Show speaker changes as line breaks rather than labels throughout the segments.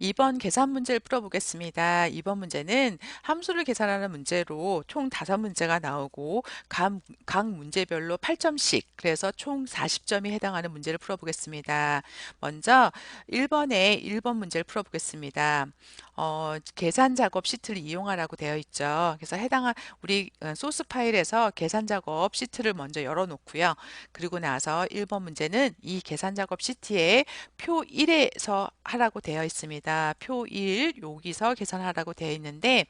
2번 계산 문제를 풀어보겠습니다. 이번 문제는 함수를 계산하는 문제로 총 5문제가 나오고 각 문제별로 8점씩 그래서 총 40점이 해당하는 문제를 풀어보겠습니다. 먼저 1번 문제를 풀어보겠습니다. 계산 작업 시트를 이용하라고 되어 있죠. 그래서 해당한 우리 소스 파일에서 계산 작업 시트를 먼저 열어놓고요. 그리고 나서 1번 문제는 이 계산 작업 시트에 표 1에서 하라고 되어 있습니다. 표 1, 여기서 계산하라고 되어 있는데,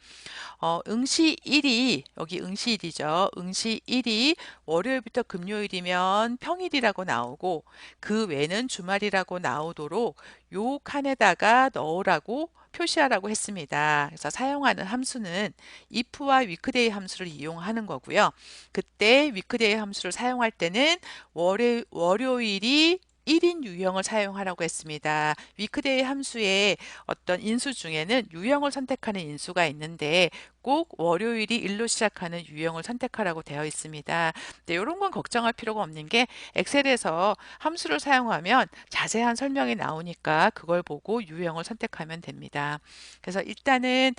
응시 1이, 여기 응시 1이죠. 응시 1이 월요일부터 금요일이면 평일이라고 나오고, 그 외는 주말이라고 나오도록 요 칸에다가 넣으라고 표시하라고 했습니다. 그래서 사용하는 함수는 if와 weekday 함수를 이용하는 거고요. 그때 weekday 함수를 사용할 때는 월요일이 1인 유형을 사용하라고 했습니다. 위크데이 함수의 어떤 인수 중에는 유형을 선택하는 인수가 있는데 꼭 월요일이 1로 시작하는 유형을 선택하라고 되어 있습니다. 네, 이런 건 걱정할 필요가 없는 게 엑셀에서 함수를 사용하면 자세한 설명이 나오니까 그걸 보고 유형을 선택하면 됩니다. 그래서 일단은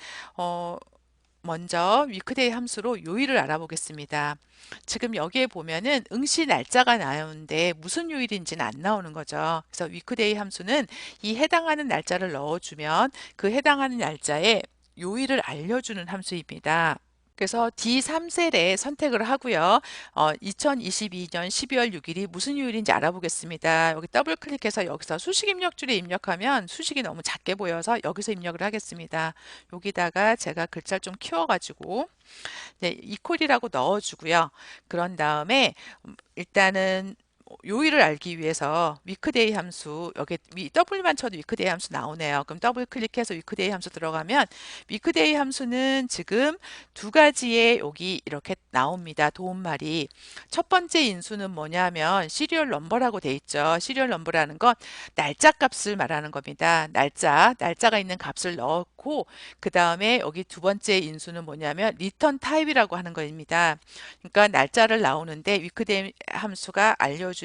먼저 위크데이 함수로 요일을 알아보겠습니다. 지금 여기에 보면은 응시 날짜가 나오는데 무슨 요일인지는 안 나오는 거죠. 그래서 위크데이 함수는 이 해당하는 날짜를 넣어주면 그 해당하는 날짜에 요일을 알려주는 함수입니다. 그래서 D3셀에 선택을 하고요. 2022년 12월 6일이 무슨 요일인지 알아보겠습니다. 여기 더블 클릭해서 여기서 수식 입력줄에 입력하면 수식이 너무 작게 보여서 여기서 입력을 하겠습니다. 여기다가 제가 글자를 좀 키워가지고 네, 이퀄이라고 넣어주고요. 그런 다음에 일단은 요일을 알기 위해서 위크데이 함수 여기 W만 쳐도 위크데이 함수 나오네요. 그럼 더블 클릭해서 위크데이 함수 들어가면 위크데이 함수는 지금 두 가지의 여기 이렇게 나옵니다. 도움말이 첫 번째 인수는 뭐냐면 시리얼 넘버라고 돼 있죠. 시리얼 넘버라는 건 날짜 값을 말하는 겁니다. 날짜가 있는 값을 넣고 그 다음에 여기 두 번째 인수는 뭐냐면 리턴 타입이라고 하는 겁니다. 그러니까 날짜를 나오는데 위크데이 함수가 알려주는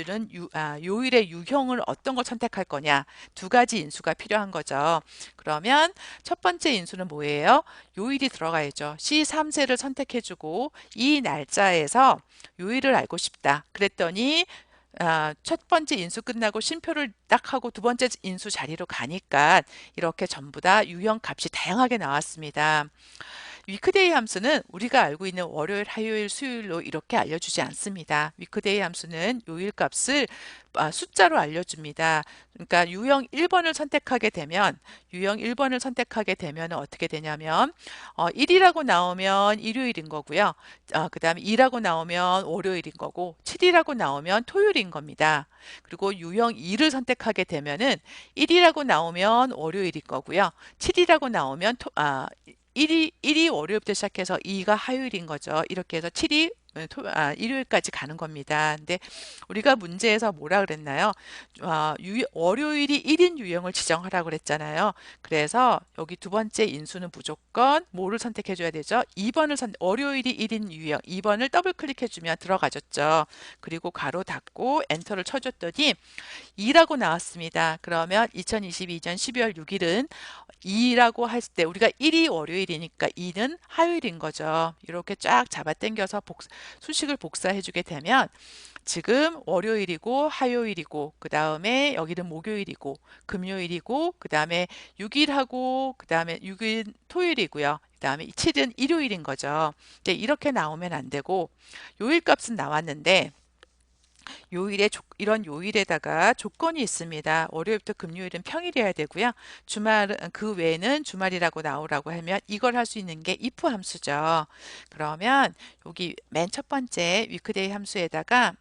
요일의 유형을 어떤 걸 선택할 거냐 두 가지 인수가 필요한 거죠. 그러면 첫 번째 인수는 뭐예요? 요일이 들어가야죠. C3세를 선택해주고 이 날짜에서 요일을 알고 싶다. 그랬더니 첫 번째 인수 끝나고 쉼표를 딱 하고 두 번째 인수 자리로 가니까 이렇게 전부 다 유형 값이 다양하게 나왔습니다. 위크데이 함수는 우리가 알고 있는 월요일, 화요일, 수요일로 이렇게 알려주지 않습니다. 위크데이 함수는 요일 값을 숫자로 알려줍니다. 그러니까 유형 1번을 선택하게 되면 어떻게 되냐면 1이라고 나오면 일요일인 거고요. 그 다음에 2라고 나오면 월요일인 거고 7이라고 나오면 토요일인 겁니다. 그리고 유형 2를 선택하게 되면은 1이라고 나오면 월요일인 거고요. 7이라고 나오면 1이 월요일부터 시작해서 2가 화요일인 거죠. 이렇게 해서 7이 일요일까지 가는 겁니다. 근데 우리가 문제에서 뭐라 그랬나요? 월요일이 1인 유형을 지정하라고 그랬잖아요. 그래서 여기 두 번째 인수는 무조건 뭐를 선택해 줘야 되죠? 월요일이 1인 유형 2번을 더블 클릭해 주면 들어가졌죠. 그리고 가로 닫고 엔터를 쳐줬더니 2라고 나왔습니다. 그러면 2022년 12월 6일은 2라고 할 때 우리가 1이 월요일이니까 2는 화요일인 거죠. 이렇게 쫙 잡아당겨서 수식을 복사해 주게 되면 지금 월요일이고 화요일이고 그 다음에 여기는 목요일이고 금요일이고 그 다음에 6일하고 그 다음에 6일 토요일이고요. 그 다음에 7은 일요일인 거죠. 근데 이렇게 나오면 안 되고 요일 값은 나왔는데 이런 요일에다가 조건이 있습니다. 월요일부터 금요일은 평일이어야 되고요. 주말은 그 외에는 주말이라고 나오라고 하면 이걸 할 수 있는 게 if 함수죠. 그러면 여기 맨 첫 번째 위크데이 함수에다가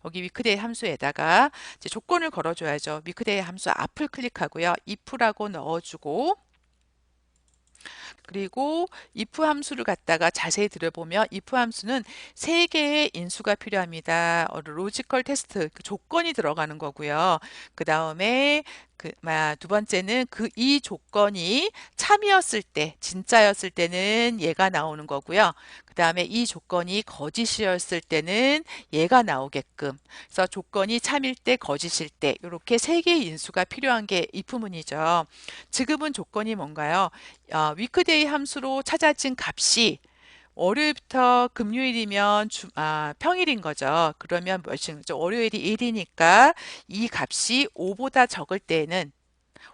여기 위크데이 함수에다가 이제 조건을 걸어줘야죠. 위크데이 함수 앞을 클릭하고요. if라고 넣어주고 그리고 if 함수를 갖다가 자세히 들여보면 if 함수는 세 개의 인수가 필요합니다. 로지컬 테스트 그 조건이 들어가는 거고요. 그 다음에 두 번째는 이 조건이 참이었을 때, 진짜였을 때는 얘가 나오는 거고요. 그 다음에 이 조건이 거짓이었을 때는 얘가 나오게끔. 그래서 조건이 참일 때, 거짓일 때, 이렇게 세 개의 인수가 필요한 게 if문이죠. 지금은 조건이 뭔가요? 위크데이 함수로 찾아진 값이 월요일부터 금요일이면 평일인 거죠. 그러면 몇이죠? 월요일이 1이니까 이 값이 5보다 적을 때에는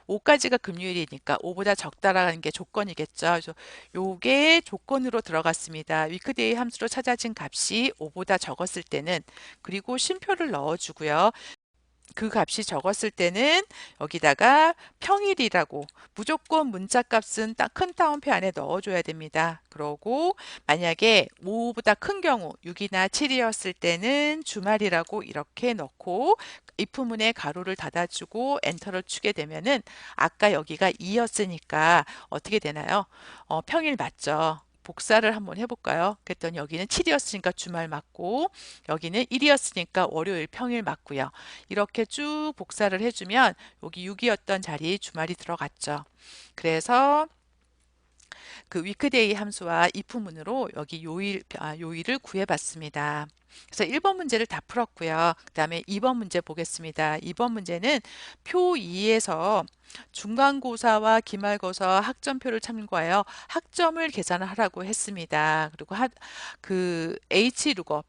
5까지가 금요일이니까 5보다 적다라는 게 조건이겠죠. 그래서 요게 조건으로 들어갔습니다. 위크데이 함수로 찾아진 값이 5보다 적었을 때는 그리고 쉼표를 넣어주고요. 그 값이 적었을 때는 여기다가 평일이라고 무조건 문자 값은 딱 큰 따옴표 안에 넣어줘야 됩니다. 그러고 만약에 5보다 큰 경우 6이나 7이었을 때는 주말이라고 이렇게 넣고 if문에 가로를 닫아주고 엔터를 치게 되면은 아까 여기가 2였으니까 어떻게 되나요? 평일 맞죠? 복사를 한번 해볼까요? 그랬더니 여기는 7이었으니까 주말 맞고 여기는 1이었으니까 월요일 평일 맞고요. 이렇게 쭉 복사를 해주면 여기 6이었던 자리에 주말이 들어갔죠. 그래서 그 위크데이 함수와 if문으로 여기 요일을 구해봤습니다. 그래서 1번 문제를 다 풀었고요. 그 다음에 2번 문제 보겠습니다. 2번 문제는 표 2에서 중간고사와 기말고사 학점표를 참고하여 학점을 계산하라고 했습니다. 그리고 그 H룩업,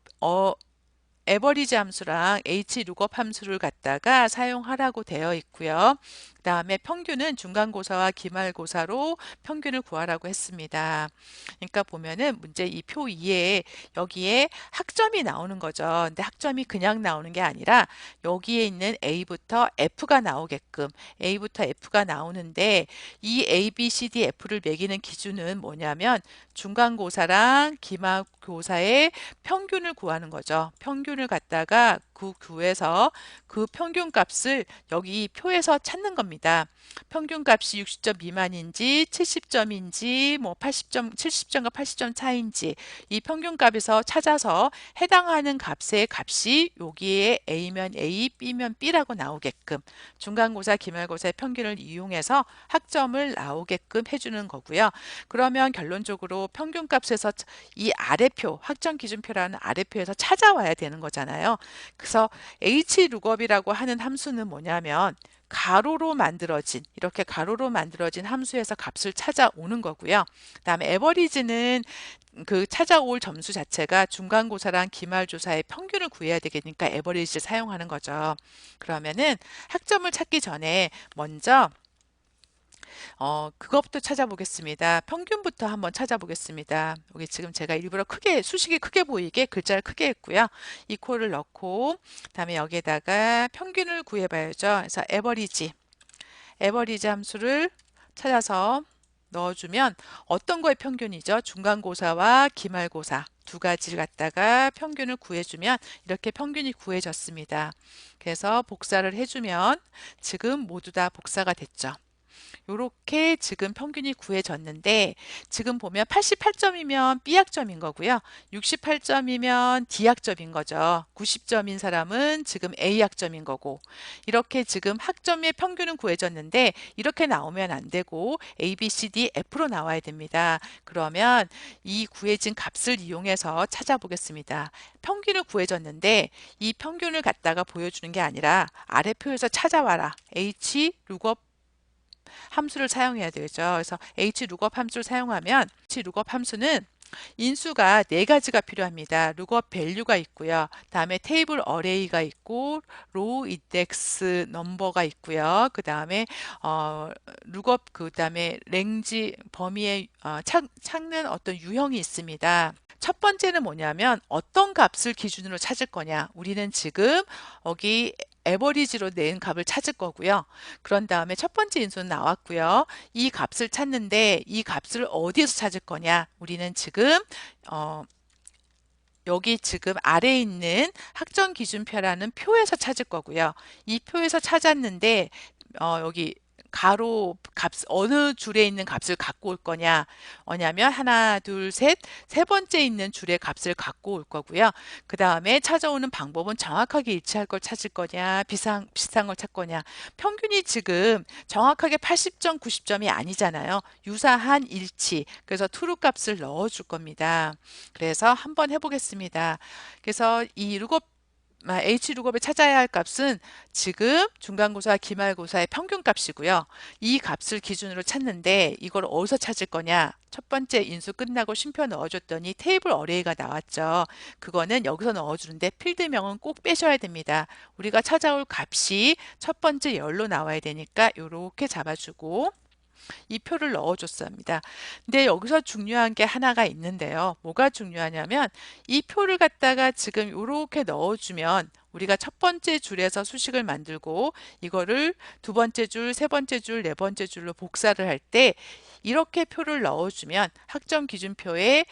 에버리지 함수랑 H룩업 함수를 갖다가 사용하라고 되어 있고요. 그 다음에 평균은 중간고사와 기말고사로 평균을 구하라고 했습니다. 그러니까 보면은 문제 이 표 2에 여기에 학점이 나오는 거죠. 근데 학점이 그냥 나오는 게 아니라 여기에 있는 A부터 F가 나오게끔 A부터 F가 나오는데 이 A, B, C, D, F를 매기는 기준은 뭐냐면 중간고사랑 기말고사의 평균을 구하는 거죠. 평균을 갖다가 그 구에서 그 평균 값을 여기 표에서 찾는 겁니다. 평균 값이 60점 미만인지 70점인지 뭐 80점, 70점과 80점 차인지 이 평균 값에서 찾아서 해당하는 값의 값이 여기에 A면 A, B면 B라고 나오게끔 중간고사, 기말고사의 평균을 이용해서 학점을 나오게끔 해주는 거고요. 그러면 결론적으로 평균 값에서 이 아래표, 학점 기준표라는 아래표에서 찾아와야 되는 거잖아요. 그래서 H룩업이라고 하는 함수는 뭐냐면 가로로 만들어진 이렇게 가로로 만들어진 함수에서 값을 찾아오는 거고요. 그다음에 에버리지는 그 찾아올 점수 자체가 중간고사랑 기말조사의 평균을 구해야 되니까 에버리지를 사용하는 거죠. 그러면은 학점을 찾기 전에 먼저 그것부터 찾아보겠습니다. 평균부터 한번 찾아보겠습니다. 여기 지금 제가 일부러 크게, 수식이 크게 보이게 글자를 크게 했고요. 이퀄을 넣고, 그다음에 여기에다가 평균을 구해봐야죠. 그래서 에버리지 함수를 찾아서 넣어주면 어떤 거의 평균이죠? 중간고사와 기말고사 두 가지를 갖다가 평균을 구해주면 이렇게 평균이 구해졌습니다. 그래서 복사를 해주면 지금 모두 다 복사가 됐죠. 요렇게 지금 평균이 구해졌는데 지금 보면 88점이면 B학점인 거고요. 68점이면 D학점인 거죠. 90점인 사람은 지금 A학점인 거고 이렇게 지금 학점의 평균은 구해졌는데 이렇게 나오면 안 되고 A, B, C, D, F로 나와야 됩니다. 그러면 이 구해진 값을 이용해서 찾아보겠습니다. 평균을 구해줬는데 이 평균을 갖다가 보여주는 게 아니라 아래표에서 찾아와라. H룩업 함수를 사용해야 되죠. 그래서 hlookup 함수를 사용하면 hlookup 함수는 인수가 네 가지가 필요합니다. 룩업 밸류가 있고요. 다음에 테이블 어레이가 있고 로우 인덱스 넘버가 있고요. 그 다음에 룩업 그 다음에 랭지 범위에 찾는 어떤 유형이 있습니다. 첫 번째는 뭐냐면 어떤 값을 기준으로 찾을 거냐. 우리는 지금 여기 에버리지로 낸 값을 찾을 거고요. 그런 다음에 첫 번째 인수는 나왔고요. 이 값을 찾는데 이 값을 어디에서 찾을 거냐. 우리는 지금 여기 지금 아래에 있는 학점 기준표라는 표에서 찾을 거고요. 이 표에서 찾았는데 여기 가로 값, 어느 줄에 있는 값을 갖고 올 거냐. 뭐냐면 하나, 둘, 셋, 세 번째 있는 줄의 값을 갖고 올 거고요. 그 다음에 찾아오는 방법은 정확하게 일치할 걸 찾을 거냐, 비슷한 걸 찾을 거냐. 평균이 지금 정확하게 80점, 90점이 아니잖아요. 유사한 일치. 그래서 true 값을 넣어줄 겁니다. 그래서 한번 해보겠습니다. 그래서 이 H룩업에 찾아야 할 값은 지금 중간고사, 기말고사의 평균 값이고요. 이 값을 기준으로 찾는데 이걸 어디서 찾을 거냐? 첫 번째 인수 끝나고 쉼표 넣어줬더니 테이블 어레이가 나왔죠. 그거는 여기서 넣어주는데 필드명은 꼭 빼셔야 됩니다. 우리가 찾아올 값이 첫 번째 열로 나와야 되니까 이렇게 잡아주고 이 표를 넣어줬습니다. 근데 여기서 중요한 게 하나가 있는데요. 뭐가 중요하냐면 이 표를 갖다가 지금 이렇게 넣어주면 우리가 첫 번째 줄에서 수식을 만들고 이거를 두 번째 줄, 세 번째 줄, 네 번째 줄로 복사를 할 때 이렇게 표를 넣어주면 학점 기준표에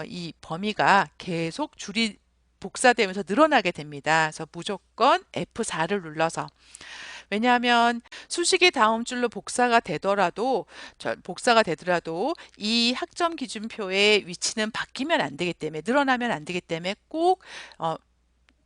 이 범위가 계속 줄이 복사되면서 늘어나게 됩니다. 그래서 무조건 F4를 눌러서 왜냐하면 수식이 다음 줄로 복사가 되더라도 이 학점 기준표의 위치는 바뀌면 안 되기 때문에 늘어나면 안 되기 때문에 꼭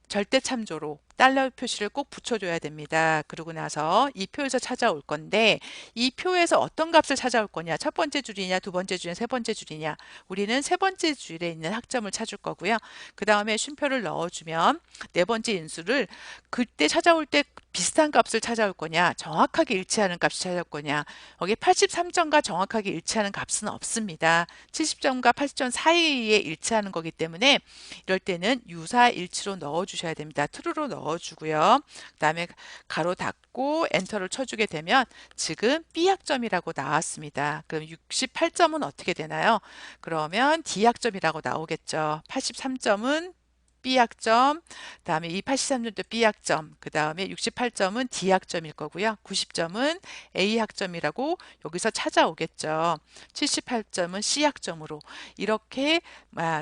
절대 참조로 달러 표시를 꼭 붙여줘야 됩니다. 그러고 나서 이 표에서 찾아올 건데 이 표에서 어떤 값을 찾아올 거냐? 첫 번째 줄이냐, 두 번째 줄이냐, 세 번째 줄이냐? 우리는 세 번째 줄에 있는 학점을 찾을 거고요. 그 다음에 쉼표를 넣어주면 네 번째 인수를 그때 찾아올 때 비슷한 값을 찾아올 거냐, 정확하게 일치하는 값을 찾아올 거냐. 여기 83점과 정확하게 일치하는 값은 없습니다. 70점과 80점 사이에 일치하는 거기 때문에 이럴 때는 유사일치로 넣어주셔야 됩니다. true로 넣어주고요. 그 다음에 가로 닫고 엔터를 쳐주게 되면 지금 B학점이라고 나왔습니다. 그럼 68점은 어떻게 되나요? 그러면 D학점이라고 나오겠죠. 83점은 B학점, 그 다음에 이 83점도 B학점, 그 다음에 68점은 D학점일 거고요. 90점은 A학점이라고 여기서 찾아오겠죠. 78점은 C학점으로 이렇게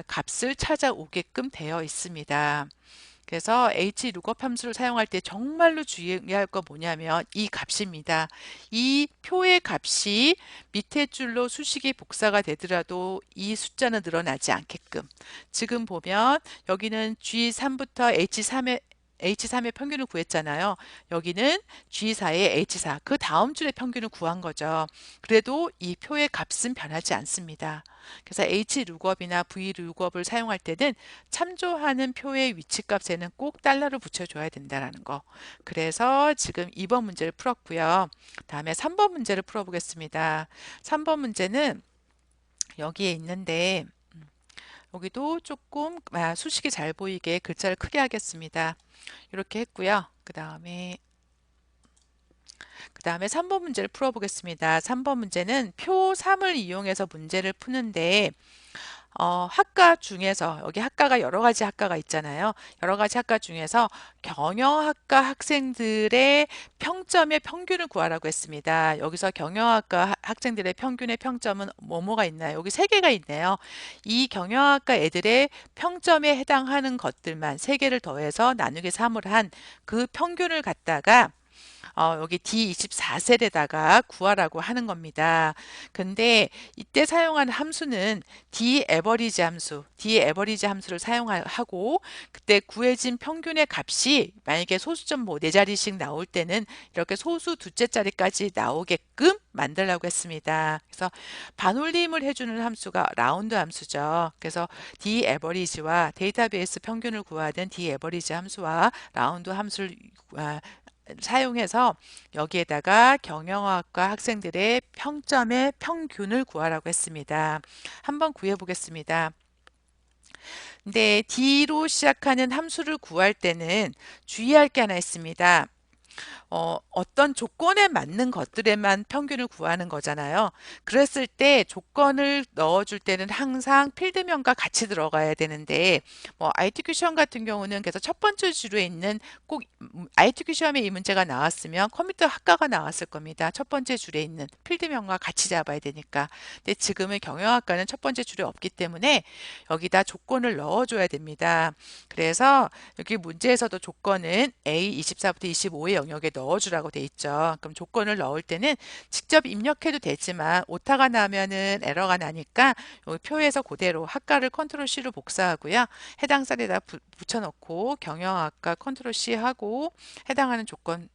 값을 찾아오게끔 되어 있습니다. 그래서 HLOOKUP 함수를 사용할 때 정말로 주의할 거 뭐냐면 이 값입니다. 이 표의 값이 밑에 줄로 수식이 복사가 되더라도 이 숫자는 늘어나지 않게끔 지금 보면 여기는 G3부터 H3의 평균을 구했잖아요. 여기는 G4의 H4, 그 다음 줄의 평균을 구한 거죠. 그래도 이 표의 값은 변하지 않습니다. 그래서 HLOOKUP이나 VLOOKUP을 사용할 때는 참조하는 표의 위치값에는 꼭 달러를 붙여줘야 된다는 거. 그래서 지금 2번 문제를 풀었고요. 다음에 3번 문제를 풀어보겠습니다. 3번 문제는 여기에 있는데 여기도 조금 수식이 잘 보이게 글자를 크게 하겠습니다. 이렇게 했고요. 그 다음에 3번 문제를 풀어보겠습니다. 3번 문제는 표 3을 이용해서 문제를 푸는데 학과 중에서 여기 학과가 여러 가지 학과가 있잖아요. 여러 가지 학과 중에서 경영학과 학생들의 평점의 평균을 구하라고 했습니다. 여기서 경영학과 학생들의 평균의 평점은 뭐뭐가 있나요? 여기 세 개가 있네요. 이 경영학과 애들의 평점에 해당하는 것들만 세 개를 더해서 나누기 3을 한 그 평균을 갖다가 여기 D24셀에다가 구하라고 하는 겁니다. 근데 이때 사용하는 함수는 D average 함수를 사용하고 그때 구해진 평균의 값이 만약에 소수점 뭐 4자리씩 나올 때는 이렇게 소수 두째 자리까지 나오게끔 만들라고 했습니다. 그래서 반올림을 해주는 함수가 라운드 함수죠. 그래서 D average와 데이터베이스 평균을 구하던 D average 함수와 라운드 함수를 사용해서 여기에다가 경영학과 학생들의 평점의 평균을 구하라고 했습니다. 한번 구해 보겠습니다. 근데 D로 시작하는 함수를 구할 때는 주의할 게 하나 있습니다. 어떤 조건에 맞는 것들에만 평균을 구하는 거잖아요. 그랬을 때 조건을 넣어줄 때는 항상 필드명과 같이 들어가야 되는데 ITQ 시험 같은 경우는 그래서 첫 번째 줄에 있는 꼭 ITQ 시험에 이 문제가 나왔으면 컴퓨터 학과가 나왔을 겁니다. 첫 번째 줄에 있는 필드명과 같이 잡아야 되니까. 근데 지금은 경영학과는 첫 번째 줄에 없기 때문에 여기다 조건을 넣어줘야 됩니다. 그래서 여기 문제에서도 조건은 A24부터 25의 영역에 넣어주라고 돼 있죠. 그럼 조건을 넣을 때는 직접 입력해도 되지만 오타가 나면은 에러가 나니까 요 표에서 그대로 학과를 컨트롤 C로 복사하고요. 해당 셀에다 붙여넣고 경영학과 컨트롤 C 하고 해당하는 조건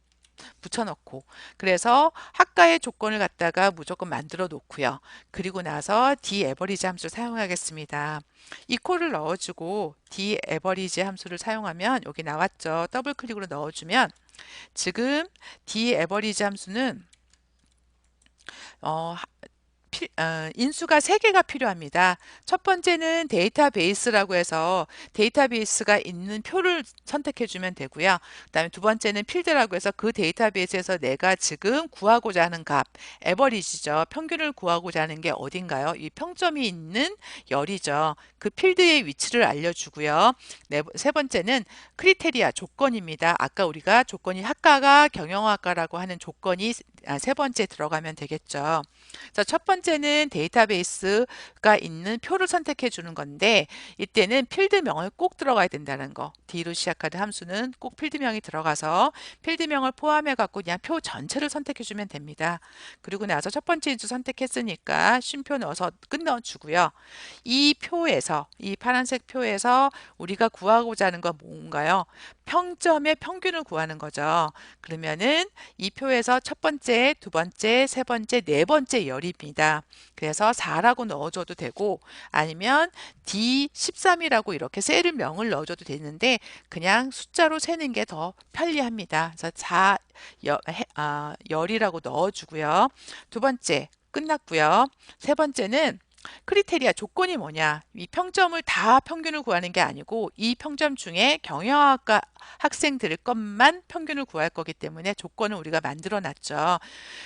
붙여넣고 그래서 학과의 조건을 갖다가 무조건 만들어 놓고요. 그리고 나서 d-average 함수를 사용하겠습니다. 이퀄을 넣어주고 d-average 함수를 사용하면 여기 나왔죠. 더블 클릭으로 넣어주면 지금 d-average 함수는 어, 인수가 3개가 필요합니다. 첫 번째는 데이터베이스라고 해서 데이터베이스가 있는 표를 선택해 주면 되고요. 그다음에 두 번째는 필드라고 해서 그 데이터베이스에서 내가 지금 구하고자 하는 값, 에버리지죠. 평균을 구하고자 하는 게 어딘가요? 이 평점이 있는 열이죠. 그 필드의 위치를 알려주고요. 세 번째는 크리테리아, 조건입니다. 아까 우리가 조건이 학과가 경영학과라고 하는 조건이 세 번째 들어가면 되겠죠. 그래서 첫 번째는 데이터베이스가 있는 표를 선택해 주는 건데 이때는 필드명을 꼭 들어가야 된다는 거. D로 시작하는 함수는 꼭 필드명이 들어가서 필드명을 포함해 갖고 그냥 표 전체를 선택해 주면 됩니다. 그리고 나서 첫 번째 인수 선택했으니까 쉼표 넣어서 끝넣어 주고요. 이 표에서 이 파란색 표에서 우리가 구하고자 하는 건 뭔가요? 평점의 평균을 구하는 거죠. 그러면은 이 표에서 첫 번째, 두 번째, 세 번째, 네 번째 열입니다. 그래서 4라고 넣어줘도 되고 아니면 D13이라고 이렇게 셀을 명을 넣어줘도 되는데 그냥 숫자로 세는 게 더 편리합니다. 그래서 4 열이라고 넣어주고요. 두 번째 끝났고요. 세 번째는 크리테리아 조건이 뭐냐? 이 평점을 다 평균을 구하는 게 아니고 이 평점 중에 경영학과 학생들 것만 평균을 구할 거기 때문에 조건을 우리가 만들어 놨죠.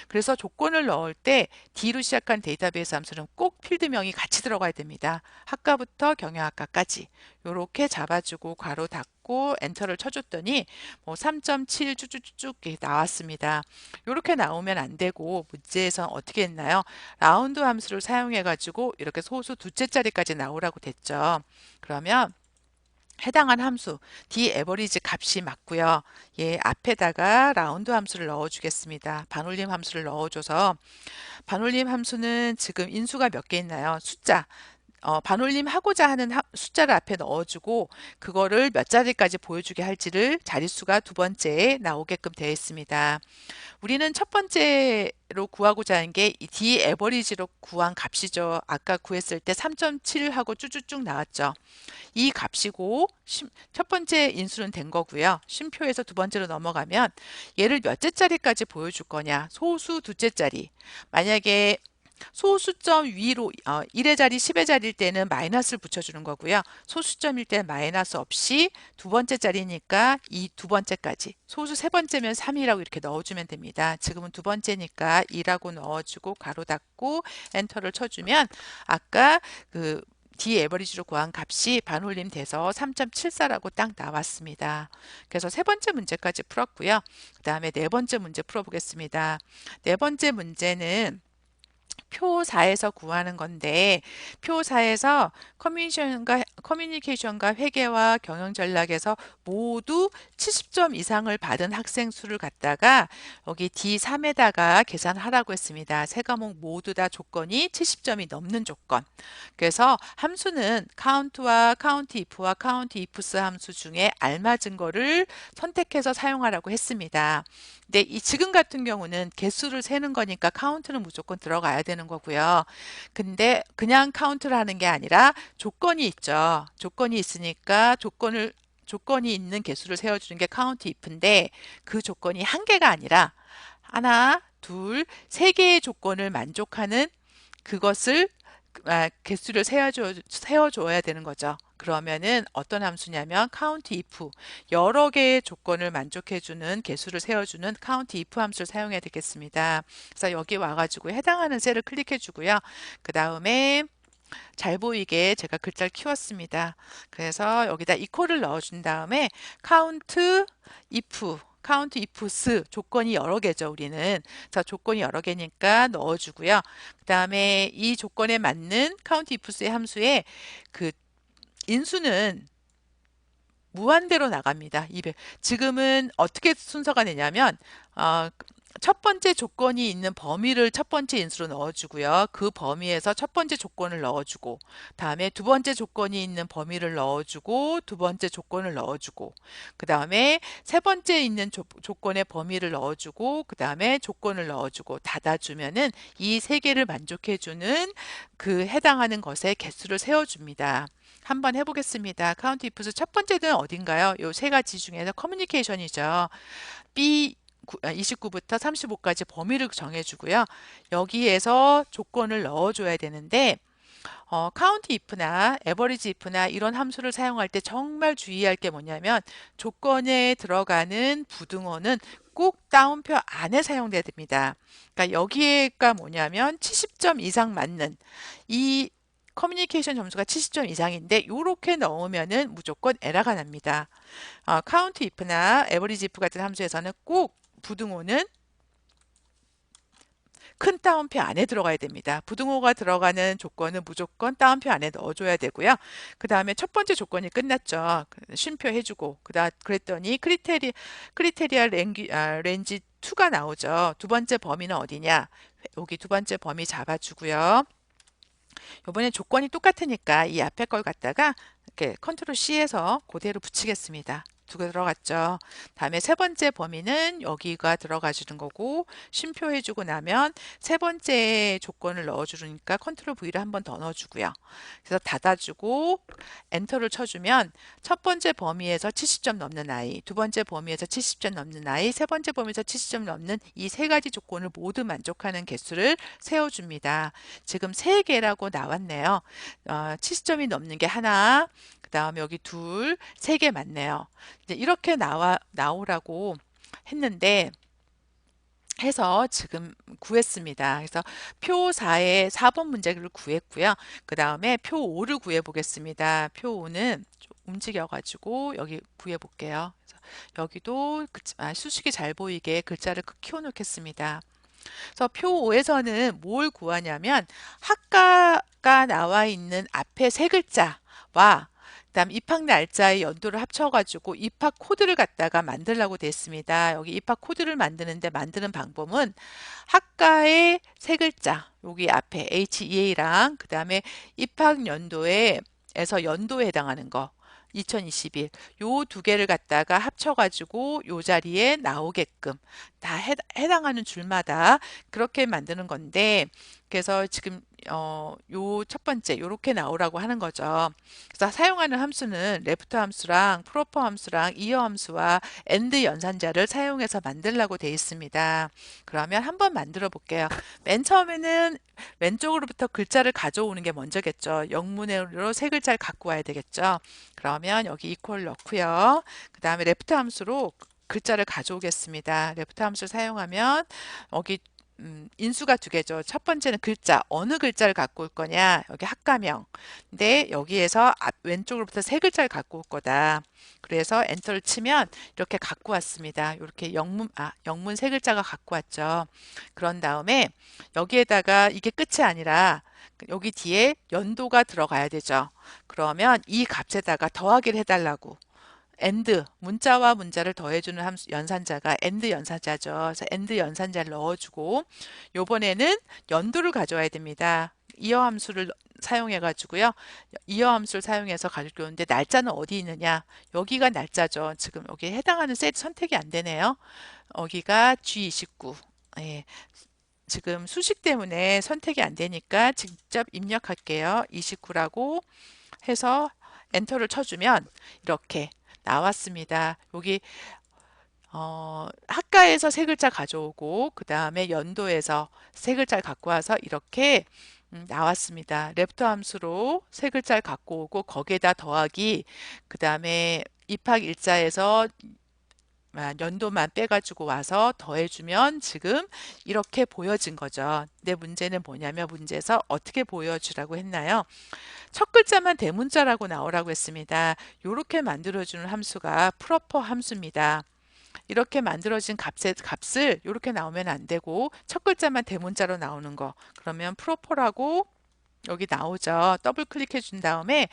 그래서 조건을 넣을 때 D로 시작한 데이터베이스 함수는 꼭 필드명이 같이 들어가야 됩니다. 학과부터 경영학과까지 이렇게 잡아주고 괄호 닫고 엔터를 쳐줬더니 뭐 3.7 쭉쭉쭉 나왔습니다. 이렇게 나오면 안 되고 문제에서 어떻게 했나요? 라운드 함수를 사용해 가지고 이렇게 소수 두째 자리까지 나오라고 됐죠. 그러면 해당한 함수 d-average 값이 맞고요. 예, 앞에다가 라운드 함수를 넣어 주겠습니다. 반올림 함수를 넣어줘서 반올림 함수는 지금 인수가 몇 개 있나요? 숫자 반올림 하고자 하는 숫자를 앞에 넣어주고 그거를 몇 자리까지 보여주게 할지를 자릿수가 두 번째에 나오게끔 되어 있습니다. 우리는 첫 번째로 구하고자 하는 게 d-average로 구한 값이죠. 아까 구했을 때 3.7하고 쭉쭉쭉 나왔죠. 이 값이고 첫 번째 인수는 된 거고요. 쉼표에서 두 번째로 넘어가면 얘를 몇째 자리까지 보여줄 거냐. 소수 두째 자리. 만약에 소수점 위로 1의 자리 10의 자리일 때는 마이너스를 붙여주는 거고요. 소수점일 때는 마이너스 없이 두 번째 자리니까 이 두 번째까지 소수 세 번째면 3이라고 이렇게 넣어주면 됩니다. 지금은 두 번째니까 2라고 넣어주고 가로 닫고 엔터를 쳐주면 아까 그 d-average로 구한 값이 반올림 돼서 3.74라고 딱 나왔습니다. 그래서 세 번째 문제까지 풀었고요. 그 다음에 네 번째 문제 풀어보겠습니다. 네 번째 문제는 표 4에서 구하는 건데 표 4에서 커뮤니케이션과 회계와 경영 전략에서 모두 70점 이상을 받은 학생 수를 갖다가 여기 D3에다가 계산하라고 했습니다. 세 과목 모두 다 조건이 70점이 넘는 조건. 그래서 함수는 count와 countIf와 countIfs 함수 중에 알맞은 거를 선택해서 사용하라고 했습니다. 근데 이 지금 같은 경우는 개수를 세는 거니까 카운트는 무조건 들어가야 되는 거고요. 근데 그냥 카운트를 하는 게 아니라 조건이 있죠. 조건이 있으니까 조건이 있는 개수를 세워주는 게 카운트 if인데 그 조건이 한 개가 아니라 하나, 둘, 세 개의 조건을 만족하는 그것을 개수를 세워줘야 되는 거죠. 그러면은 어떤 함수냐면 count if 여러 개의 조건을 만족해주는 개수를 세워주는 count if 함수를 사용해야 되겠습니다. 그래서 여기 와가지고 해당하는 셀을 클릭해 주고요. 그 다음에 잘 보이게 제가 글자를 키웠습니다. 그래서 여기다 equal을 넣어준 다음에 count ifs 조건이 여러 개죠, 우리는. 자, 조건이 여러 개니까 넣어주고요. 그 다음에 이 조건에 맞는 count ifs의 함수에 그 인수는 무한대로 나갑니다. 200. 지금은 어떻게 순서가 되냐면 첫 번째 조건이 있는 범위를 첫 번째 인수로 넣어주고요. 그 범위에서 첫 번째 조건을 넣어주고, 다음에 두 번째 조건이 있는 범위를 넣어주고, 두 번째 조건을 넣어주고, 그 다음에 세 번째 있는 조건의 범위를 넣어주고, 그 다음에 조건을 넣어주고, 닫아주면은 이 세 개를 만족해주는 그 해당하는 것의 개수를 세워줍니다. 한번 해보겠습니다. 카운트 이프스 첫 번째는 어딘가요? 요 세 가지 중에서 커뮤니케이션이죠. B 29부터 35까지 범위를 정해주고요. 여기에서 조건을 넣어줘야 되는데 카운트 if나 에버리지 if나 이런 함수를 사용할 때 정말 주의할 게 뭐냐면 조건에 들어가는 부등호는 꼭 따옴표 안에 사용돼야 됩니다. 그러니까 여기가 뭐냐면 70점 이상 맞는 이 커뮤니케이션 점수가 70점 이상인데 이렇게 넣으면은 무조건 에러가 납니다. 카운트 if나 에버리지 if 같은 함수에서는 꼭 부등호는 큰 따옴표 안에 들어가야 됩니다. 부등호가 들어가는 조건은 무조건 따옴표 안에 넣어줘야 되고요. 그 다음에 첫 번째 조건이 끝났죠. 쉼표 해주고 그랬더니 크리테리아 렌지 2가 나오죠. 두 번째 범위는 어디냐? 여기 두 번째 범위 잡아주고요. 이번에 조건이 똑같으니까 이 앞에 걸 갖다가 이렇게 컨트롤 C에서 그대로 붙이겠습니다. 두 개 들어갔죠. 다음에 세 번째 범위는 여기가 들어가 주는 거고 쉼표 해주고 나면 세 번째 조건을 넣어주니까 컨트롤 V를 한 번 더 넣어주고요. 그래서 닫아주고 엔터를 쳐주면 첫 번째 범위에서 70점 넘는 아이, 두 번째 범위에서 70점 넘는 아이, 세 번째 범위에서 70점 넘는 이 세 가지 조건을 모두 만족하는 개수를 세워줍니다. 지금 세 개라고 나왔네요. 70점이 넘는 게 하나, 그 다음에 여기 둘, 세 개 맞네요. 이제 이렇게 나오라고 했는데, 해서 지금 구했습니다. 그래서 표 4의 4번 문제를 구했고요. 그 다음에 표 5를 구해 보겠습니다. 표 5는 좀 움직여 가지고 여기 구해 볼게요. 여기도 수식이 잘 보이게 글자를 키워 놓겠습니다. 그래서 표 5에서는 뭘 구하냐면 학과가 나와 있는 앞에 세 글자와 그다음 입학 날짜의 연도를 합쳐가지고 입학 코드를 갖다가 만들라고 되어 있습니다. 여기 입학 코드를 만드는 방법은 학과의 세 글자 여기 앞에 HEA랑 그 다음에 입학 연도에서 연도에 해당하는 거 2021, 요 두 개를 갖다가 합쳐가지고 요 자리에 나오게끔 다 해당하는 줄마다 그렇게 만드는 건데, 그래서 지금 요 첫 번째 요렇게 나오라고 하는 거죠. 그래서 사용하는 함수는 레프트 함수랑 프로퍼 함수랑 이어 함수와 엔드 연산자를 사용해서 만들라고 되어 있습니다. 그러면 한번 만들어 볼게요. 맨 처음에는 왼쪽으로부터 글자를 가져오는 게 먼저겠죠. 영문으로 세 글자를 갖고 와야 되겠죠. 그러면 여기 이퀄 넣고요. 그 다음에 레프트 함수로 글자를 가져오겠습니다. 레프트 함수를 사용하면 여기 인수가 두 개죠. 첫 번째는 글자, 어느 글자를 갖고 올 거냐. 여기 학과명. 근데 여기에서 왼쪽으로부터 세 글자를 갖고 올 거다. 그래서 엔터를 치면 이렇게 갖고 왔습니다. 이렇게 영문 세 글자가 갖고 왔죠. 그런 다음에 여기에다가 이게 끝이 아니라 여기 뒤에 연도가 들어가야 되죠. 그러면 이 값에다가 더하기를 해달라고. 엔드 문자와 문자를 더해주는 함수 연산자가 엔드 연산자죠. 그래서 엔드 연산자를 넣어주고 요번에는 연도를 가져와야 됩니다. 이어 함수를 사용해 가지고요. 이어 함수를 사용해서 가지고 오는데 날짜는 어디 있느냐? 여기가 날짜죠. 지금 여기 해당하는 셀 선택이 안 되네요. 여기가 G29. 예. 지금 수식 때문에 선택이 안 되니까 직접 입력할게요. 29라고 해서 엔터를 쳐주면 이렇게 나왔습니다. 여기 학과에서 세 글자 가져오고 그 다음에 연도에서 세 글자를 갖고 와서 이렇게 나왔습니다. 랩터 함수로 세 글자를 갖고 오고 거기에다 더하기 그 다음에 입학 일자에서 연도만 빼가지고 와서 더해주면 지금 이렇게 보여진 거죠. 내 문제는 뭐냐면 문제에서 어떻게 보여주라고 했나요? 첫 글자만 대문자라고 나오라고 했습니다. 이렇게 만들어주는 함수가 프로퍼 함수입니다. 이렇게 만들어진 값을 이렇게 나오면 안 되고 첫 글자만 대문자로 나오는 거 그러면 프로퍼라고 여기 나오죠. 더블 클릭해 준 다음에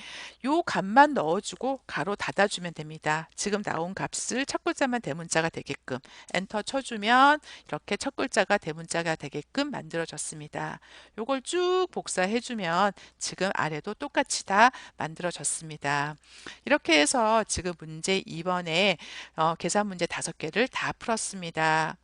요 값만 넣어주고 가로 닫아주면 됩니다. 지금 나온 값을 첫 글자만 대문자가 되게끔 엔터 쳐주면 이렇게 첫 글자가 대문자가 되게끔 만들어졌습니다. 요걸 쭉 복사해주면 지금 아래도 똑같이 다 만들어졌습니다. 이렇게 해서 지금 문제 2번에 계산 문제 5개를 다 풀었습니다.